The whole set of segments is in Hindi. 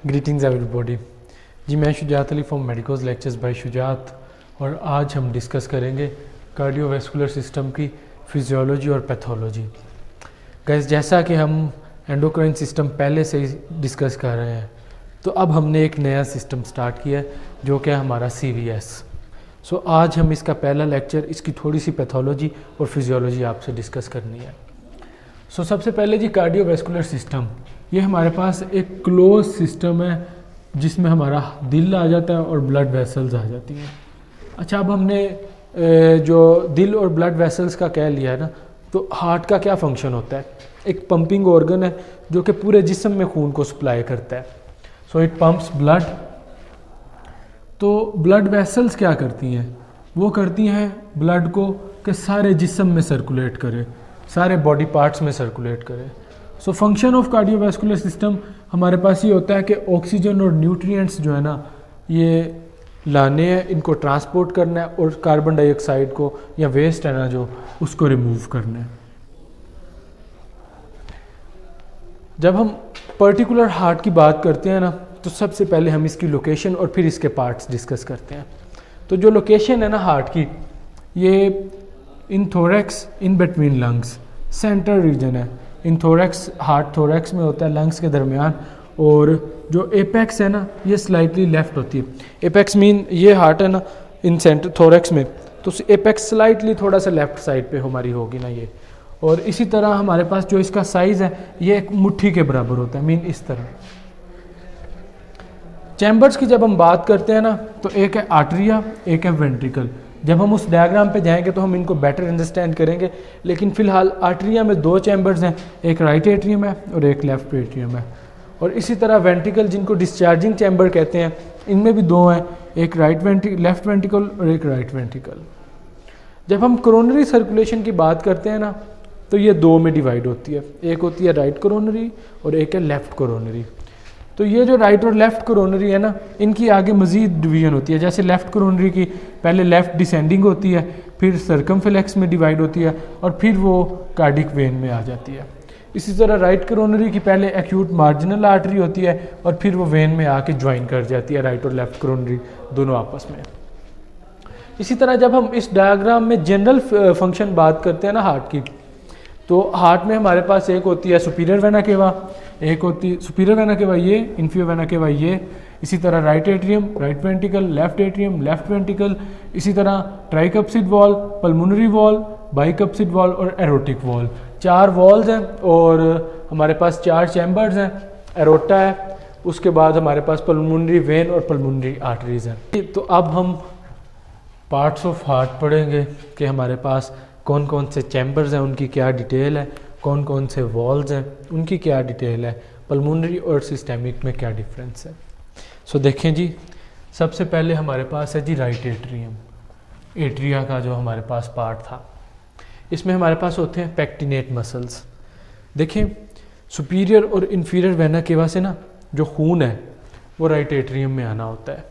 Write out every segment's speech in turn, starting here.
Greetings everybody. जी मैं Shujat Ali from Medicos Lectures by Shujat, और आज हम डिस्कस करेंगे कार्डियोवैस्कुलर सिस्टम की फिजियोलॉजी और पैथोलॉजी। गैस जैसा कि हम एंडोक्राइन सिस्टम पहले से ही डिस्कस कर रहे हैं, तो अब हमने एक नया सिस्टम स्टार्ट किया है जो कि हमारा CVS। सो आज हम इसका पहला लेक्चर, इसकी थोड़ी सी पैथोलॉजी और फिजियोलॉजी आपसे डिस्कस करनी है। सो सबसे पहले जी कार्डियोवैस्कुलर सिस्टम, ये हमारे पास एक क्लोज सिस्टम है जिसमें हमारा दिल आ जाता है और ब्लड वेसल्स आ जाती हैं। अच्छा, अब हमने जो दिल और ब्लड वेसल्स का कह लिया है ना, तो हार्ट का क्या फंक्शन होता है? एक पंपिंग ऑर्गन है जो कि पूरे जिस्म में खून को सप्लाई करता है। So it pumps blood. तो ब्लड वेसल्स क्या करती हैं? वो करती हैं ब्लड को कि सारे जिस्म में सर्कुलेट करे, सारे बॉडी पार्ट्स में सर्कुलेट करे। So function of cardiovascular system हमारे पास ये होता है कि ऑक्सीजन और न्यूट्रिएंट्स जो है ना, ये लाने हैं, इनको ट्रांसपोर्ट करना है, और कार्बन डाइऑक्साइड को या वेस्ट है ना जो, उसको रिमूव करना है। जब हम पर्टिकुलर हार्ट की बात करते हैं ना, तो सबसे पहले हम इसकी लोकेशन और फिर इसके पार्ट्स डिस्कस करते हैं। तो जो लोकेशन है ना हार्ट की, ये in thorax in between lungs, central region है। इन थोरैक्स, हार्ट थोरैक्स में होता है, लंग्स के दरमियान। और जो एपेक्स है ना, ये स्लाइटली लेफ्ट होती है। एपेक्स मीन ये हार्ट है ना इन सेंटर थोरैक्स में, तो एपेक्स स्लाइटली थोड़ा सा लेफ्ट साइड पे हमारी होगी ना ये। और इसी तरह हमारे पास जो इसका साइज़ है, ये एक मुट्ठी के बराबर होता है, मीन इस तरह। चैम्बर्स की जब हम बात करते हैं ना, तो एक है आर्टरिया, एक है वेंट्रिकल। जब हम उस डायग्राम पे जाएंगे तो हम इनको बेटर अंडरस्टैंड करेंगे, लेकिन फ़िलहाल आर्टरिया में दो चैम्बर्स हैं, एक राइट एट्रियम है और एक लेफ्ट एट्रियम है। और इसी तरह वेंट्रिकल, जिनको डिस्चार्जिंग चैम्बर कहते हैं, इनमें भी दो हैं, एक लेफ्ट वेंट्रिकल और एक राइट वेंट्रिकल। जब हम कोरोनरी सर्कुलेशन की बात करते हैं ना, तो ये दो में डिवाइड होती है, एक होती है राइट कोरोनरी और एक है लेफ्ट कोरोनरी। तो ये जो राइट और लेफ्ट कोरोनरी है ना, इनकी आगे मज़ीद डिवीजन होती है। जैसे लेफ्ट कोरोनरी की पहले लेफ्ट डिसेंडिंग होती है, फिर सर्कमफ्लेक्स में डिवाइड होती है, और फिर वो कार्डिक वेन में आ जाती है। इसी तरह राइट कोरोनरी की पहले एक्यूट मार्जिनल आर्टरी होती है, और फिर वो वेन में आके ज्वाइन कर जाती है, राइट और लेफ्ट कोरोनरी दोनों आपस में। इसी तरह जब हम इस डायग्राम में जनरल फंक्शन बात करते हैं ना हार्ट की, तो हार्ट में हमारे पास एक होती है सुपीरियर वेना केवा, एक होती सुपीरियर वेना केवा ये, इन्फीरियर वेना केवा ये। इसी तरह right atrium, right ventricle, left atrium, left ventricle. इसी तरह tricuspid wall, pulmonary wall, बाइकप्सिड wall और एरोटिक वॉल। चार वॉल्स हैं और हमारे पास चार चैम्बर्स हैं। एरोटा है, उसके बाद हमारे पास पल्मोनरी वेन और पल्मोनरी आर्टरीज हैं। तो अब हम पार्ट्स ऑफ हार्ट पढ़ेंगे कि हमारे पास कौन कौन से चैम्बर्स हैं, उनकी क्या डिटेल है, कौन कौन से वॉल्स हैं, उनकी क्या डिटेल है, पल्मोनरी और सिस्टेमिक में क्या डिफरेंस है। सो देखें जी, सबसे पहले हमारे पास है जी राइट एट्रियम, एट्रिया का जो हमारे पास पार्ट था। इसमें हमारे पास होते हैं पेक्टिनेट मसल्स। देखें, सुपीरियर और इन्फीरियर वेना केवा से ना जो खून है वो राइट एट्रियम में आना होता है।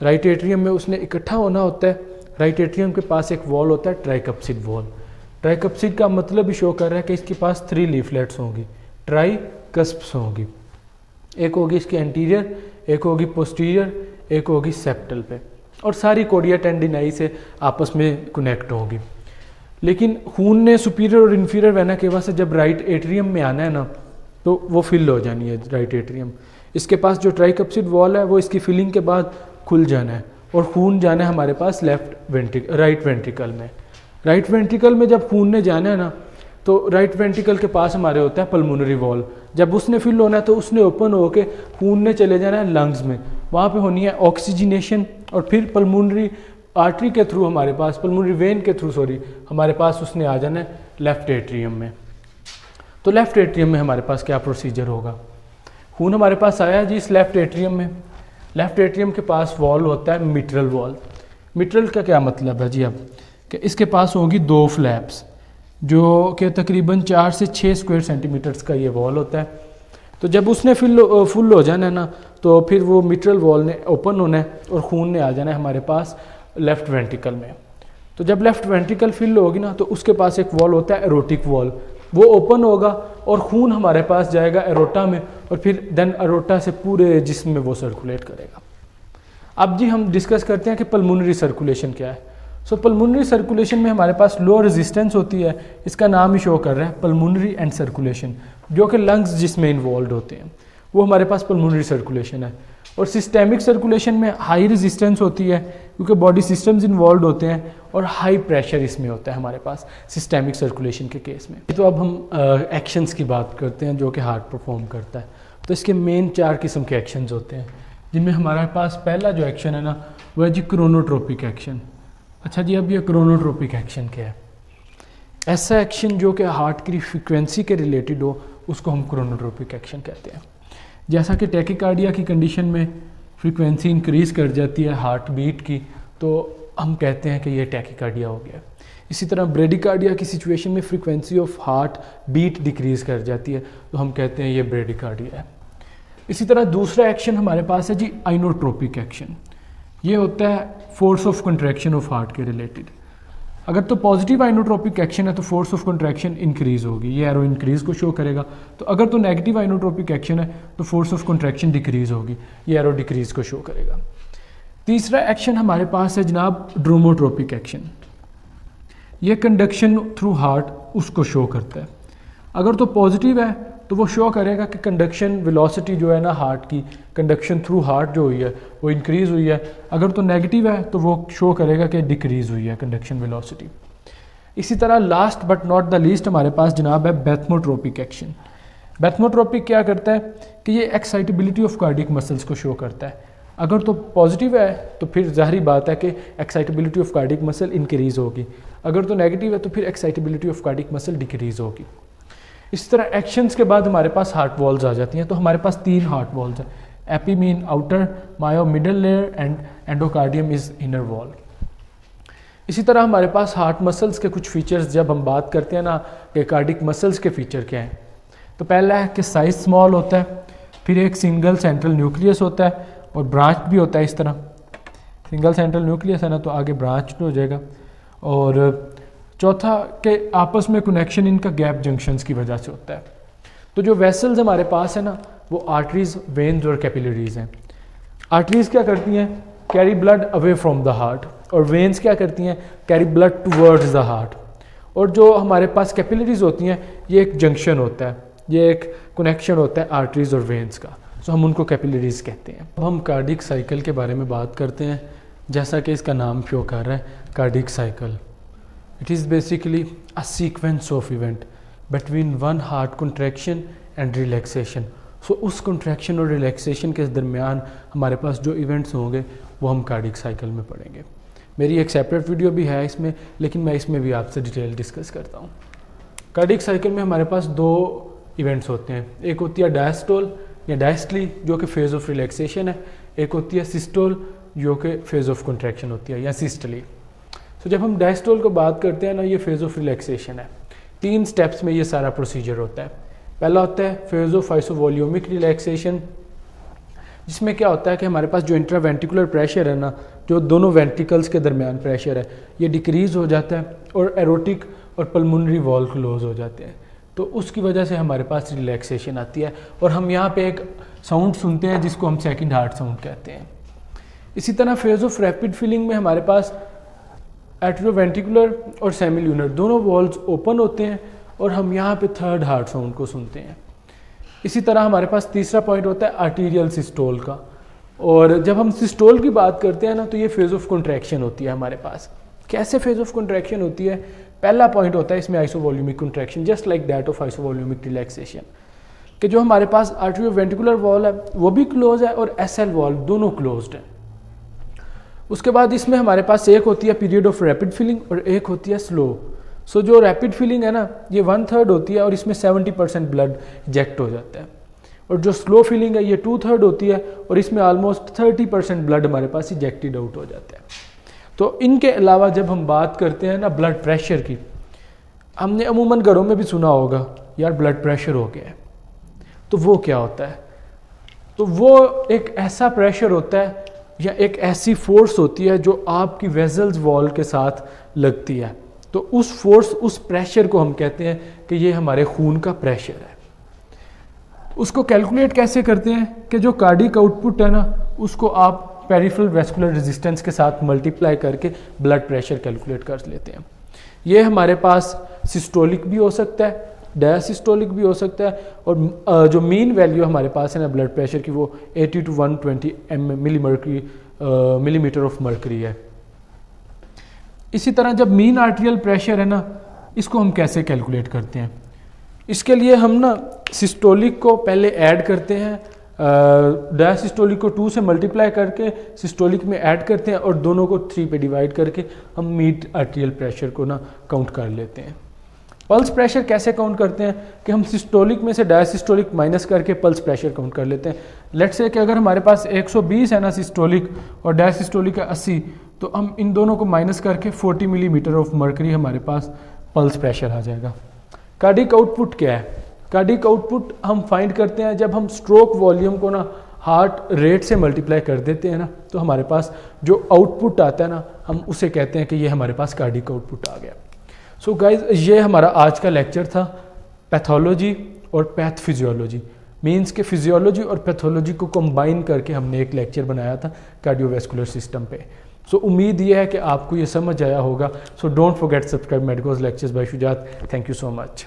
राइट एट्रियम में उसने इकट्ठा होना होता है। राइट एट्रियम के पास एक वॉल होता है, ट्राइकप्सिड वॉल। ट्राइकप्सिड का मतलब भी शो कर रहा है कि इसके पास 3 लीफलेट्स होंगी, ट्राइकस्प्स होंगी। एक होगी इसकी एंटीरियर, एक होगी पोस्टीरियर, एक होगी सेप्टल पे, और सारी कोडिया टेंडिनाई से आपस में कनेक्ट होगी। लेकिन खून ने सुपीरियर और इन्फीरियर वेना केवा से जब राइट एट्रियम में आना है ना, तो वो फिल हो जानी है राइट एट्रियम। इसके पास जो ट्राइकप्सिड वॉल है वो इसकी फिलिंग के बाद खुल जाना है, और खून जाना है हमारे पास राइट वेंट्रिकल में। राइट वेंट्रिकल में जब खून ने जाना है ना, तो राइट वेंट्रिकल के पास हमारे होता है पल्मोनरी वॉल। जब उसने फिल होना है तो उसने ओपन होके खून ने चले जाना है लंग्स में, वहाँ पे होनी है ऑक्सीजनेशन, और फिर पल्मोनरी आर्टरी के थ्रू हमारे पास, पल्मोनरी वेन के थ्रू हमारे पास उसने आ जाना है लेफ्ट एट्रियम में। तो लेफ्ट एट्रियम में हमारे पास क्या प्रोसीजर होगा? खून हमारे पास आया जी इस लेफ्ट एट्रियम में। लेफ्ट एट्रियम के पास वॉल होता है मिट्रल वॉल। मिट्रल का क्या मतलब है जी? अब कि इसके पास होगी 2 फ्लैप्स, जो कि तकरीबन 4 से 6 स्क्वायर सेंटीमीटर्स का ये वॉल होता है। तो जब उसने फुल हो जाना है ना, तो फिर वो मिट्रल वॉल ने ओपन होना है और खून ने आ जाना है हमारे पास लेफ्ट वेंट्रिकल में। तो जब लेफ्ट वेंट्रिकल फिल होगी ना, तो उसके पास एक वॉल होता है एरोटिक वॉल, वो ओपन होगा और खून हमारे पास जाएगा एरोटा में और फिर देन एरोटा से पूरे जिस्म में वो सर्कुलेट करेगा। अब जी हम डिस्कस करते हैं कि पल्मोनरी सर्कुलेशन क्या है। सो पल्मोनरी सर्कुलेशन में हमारे पास लो रेजिस्टेंस होती है, इसका नाम ही शो कर रहा है पल्मोनरी एंड सर्कुलेशन, जो कि लंग्स जिसमें इन्वॉल्व होते हैं वो हमारे पास पल्मोनरी सर्कुलेशन है। और सिस्टेमिक सर्कुलेशन में हाई रेजिस्टेंस होती है क्योंकि बॉडी सिस्टम्स इन्वॉल्व होते हैं और हाई प्रेशर इसमें होता है हमारे पास सिस्टेमिक सर्कुलेशन के केस में। तो अब हम एक्शंस की बात करते हैं जो कि हार्ट परफॉर्म करता है। तो इसके मेन 4 किस्म के एक्शंस होते हैं, जिनमें हमारे पास पहला जो एक्शन है ना वो है जी क्रोनोट्रोपिक एक्शन। अच्छा जी, अब ये क्रोनोट्रोपिक एक्शन क्या है? ऐसा एक्शन जो कि हार्ट की फ्रिक्वेंसी के रिलेटेड हो उसको हम क्रोनोट्रोपिक एक्शन कहते हैं। जैसा कि टैकीकार्डिया की कंडीशन में फ्रीक्वेंसी इंक्रीज़ कर जाती है हार्ट बीट की, तो हम कहते हैं कि ये टैकीकार्डिया हो गया। इसी तरह ब्रेडिकार्डिया की सिचुएशन में frequency of heart beat decrease कर जाती है तो हम कहते हैं ये ब्रेडिकार्डिया है। इसी तरह दूसरा एक्शन हमारे पास है जी आइनोट्रोपिक एक्शन। ये होता है force of contraction of heart के रिलेटेड। अगर तो पॉजिटिव आइनोट्रोपिक एक्शन है तो फोर्स ऑफ कंट्रैक्शन इंक्रीज़ होगी, ये एरो इंक्रीज़ को शो करेगा। तो अगर तो नेगेटिव आइनोट्रोपिक एक्शन है तो फोर्स ऑफ कंट्रैक्शन डिक्रीज़ होगी, ये एरो डिक्रीज़ को शो करेगा। तीसरा एक्शन हमारे पास है जनाब ड्रोमोट्रोपिक एक्शन। ये कंडक्शन थ्रू हार्ट उसको शो करता है। अगर तो पॉजिटिव है तो वो शो करेगा कि कंडक्शन वेलोसिटी जो है ना हार्ट की, कंडक्शन थ्रू हार्ट जो हुई है वो इंक्रीज़ हुई है। अगर तो नेगेटिव है तो वो शो करेगा कि डिक्रीज़ हुई है कंडक्शन वेलोसिटी। इसी तरह last but not the least हमारे पास जनाब है बेथमोट्रोपिक एक्शन। बेथमोट्रोपिक क्या करता है कि ये एक्साइटेबिलिटी ऑफ कार्डियक मसल्स को शो करता है। अगर तो पॉजिटिव है तो फिर ज़ाहिरी बात है कि excitability of cardiac muscle increase होगी, अगर तो नेगेटिव है तो फिर excitability of cardiac muscle decrease होगी। इस तरह एक्शंस के बाद हमारे पास हार्ट वॉल्स आ जाती हैं। तो हमारे पास 3 हार्ट वॉल्स हैं, epi mean outer, myo middle layer and endocardium is inner wall. इसी तरह हमारे पास हार्ट मसल्स के कुछ फीचर्स जब हम बात करते हैं ना कि कार्डियक मसल्स के फीचर क्या हैं, तो पहला है कि साइज स्मॉल होता है, फिर एक सिंगल सेंट्रल न्यूक्लियस होता है और ब्रांच भी होता है। इस तरह सिंगल सेंट्रल न्यूक्लियस है ना तो आगे ब्रांच हो जाएगा। और चौथा के आपस में कनेक्शन इनका गैप जंक्शंस की वजह से होता है। तो जो वेसल्स हमारे पास है ना वो आर्टरीज, वेन्स और कैपिलरीज हैं। आर्टरीज क्या करती हैं? Carry blood away from the heart, और वेन्स क्या करती हैं? Carry blood towards the heart. और जो हमारे पास कैपिलरीज होती हैं ये एक जंक्शन होता है, ये एक कनेक्शन होता है आर्टरीज और वेन्स का, तो हम उनको कैपिलरीज कहते हैं। अब हम कार्डियक साइकिल के बारे में बात करते हैं। जैसा कि इसका नाम शो कर रहा है cardiac cycle, it is basically a sequence of event between one heart contraction and relaxation। so उस contraction और relaxation के दरमियान हमारे पास जो events होंगे वो हम कार्डियक साइकिल में पढ़ेंगे। मेरी एक सेपरेट वीडियो भी है इसमें, लेकिन मैं इसमें भी आपसे डिटेल डिस्कस करता हूँ। कार्डियक साइकिल में हमारे पास 2 इवेंट्स होते हैं, एक होती है डायस्टोल या डायस्टली जो कि फेज ऑफ रिलैक्सेशन है, एक होती है सिस्टोल जो कि फेज ऑफ कंट्रैक्शन होती है या सिस्टली। तो जब हम डायस्टोल को बात करते हैं ना, ये फेज ऑफ रिलैक्सेशन है। 3 स्टेप्स में ये सारा प्रोसीजर होता है। पहला होता है फेज ऑफ आइसोवॉल्यूमिक रिलैक्सेशन, जिसमें क्या होता है कि हमारे पास जो इंट्रावेंट्रिकुलर प्रेशर है ना, जो दोनों वेंट्रिकल्स के दरमियान प्रेशर है, ये डिक्रीज़ हो जाता है और एरोटिक और पल्मोनरी वॉल क्लोज हो जाते हैं। तो उसकी वजह से हमारे पास रिलैक्सेशन आती है और हम यहाँ पे एक साउंड सुनते हैं जिसको हम सेकंड हार्ट साउंड कहते हैं। इसी तरह फेज ऑफ रैपिड फिलिंग में हमारे पास एट्रियोवेंट्रिकुलर और सेमिल्यूनर दोनों वॉल्स ओपन होते हैं और हम यहाँ पे थर्ड हार्ट साउंड को सुनते हैं। इसी तरह हमारे पास तीसरा पॉइंट होता है आर्टीरियल सिस्टोल का, और जब हम सिस्टोल की बात करते हैं ना तो ये फेज ऑफ कंट्रैक्शन होती है हमारे पास। कैसे फेज ऑफ कंट्रैक्शन होती है? पहला पॉइंट होता है इसमें isovolumic contraction, just like that of isovolumic relaxation, कि जो हमारे पास आर्टिरियोवेंट्रिकुलर वॉल है वो भी क्लोज है और एसएल वॉल दोनों क्लोज्ड है। उसके बाद इसमें हमारे पास एक होती है पीरियड ऑफ रैपिड फिलिंग और एक होती है स्लो। सो जो रैपिड फिलिंग है ना ये 1/3 होती है और इसमें 70% ब्लड इजेक्ट हो जाता है, और जो स्लो फिलिंग है ये 2/3 होती है और इसमें ऑलमोस्ट 30% ब्लड हमारे पास इजेक्टेड आउट हो जाता है। तो इनके अलावा जब हम बात करते हैं ना ब्लड प्रेशर की, हमने अमूमन घरों में भी सुना होगा यार ब्लड प्रेशर हो गया है, तो वो क्या होता है? तो वो एक ऐसा प्रेशर होता है या एक ऐसी फोर्स होती है जो आपकी वेजल्स वॉल के साथ लगती है। तो उस फोर्स, उस प्रेशर को हम कहते हैं कि ये हमारे खून का प्रेशर है। उसको कैलकुलेट कैसे करते हैं कि जो कार्डिक आउटपुट है ना, उसको आप पेरिफेरल वेस्कुलर रेजिस्टेंस के साथ मल्टीप्लाई करके ब्लड प्रेशर कैलकुलेट कर लेते हैं। ये हमारे पास सिस्टोलिक भी हो सकता है, डायसिस्टोलिक भी हो सकता है, और जो मीन वैल्यू हमारे पास है ना ब्लड प्रेशर की, वो 80 to 120 मिलीमीटर ऑफ मर्करी है। इसी तरह जब मीन आर्टेरियल प्रेशर है ना, इसको हम कैसे कैलकुलेट करते हैं? इसके लिए हम ना सिस्टोलिक को पहले ऐड करते हैं, डायसिस्टोलिक को 2 से मल्टीप्लाई करके सिस्टोलिक में ऐड करते हैं, और दोनों को 3 पे डिवाइड करके हम मीन आर्टेरियल प्रेशर को ना काउंट कर लेते हैं। पल्स प्रेशर कैसे काउंट करते हैं कि हम सिस्टोलिक में से डायसिस्टोलिक माइनस करके पल्स प्रेशर काउंट कर लेते हैं। लेट्स से कि अगर हमारे पास 120 है ना सिस्टोलिक और डायसिस्टोलिक है 80, तो हम इन दोनों को माइनस करके 40 मिलीमीटर ऑफ मर्करी हमारे पास पल्स प्रेशर आ जाएगा। कार्डिक आउटपुट क्या है? कार्डिक आउटपुट हम फाइंड करते हैं जब हम स्ट्रोक वॉल्यूम को ना हार्ट रेट से मल्टीप्लाई कर देते हैं ना, तो हमारे पास जो आउटपुट आता है ना, हम उसे कहते हैं कि ये हमारे पास कार्डिक आउटपुट आ गया। सो गाइज, ये हमारा आज का लेक्चर था पैथोलॉजी और पैथफिजियोलॉजी, मीन्स के फिजियोलॉजी और पैथोलॉजी को कंबाइन करके हमने एक लेक्चर बनाया था कार्डियोवैस्कुलर सिस्टम पे। सो उम्मीद ये है कि आपको ये समझ आया होगा। So don't forget subscribe medicos Lectures by Shujaat. Thank you so much.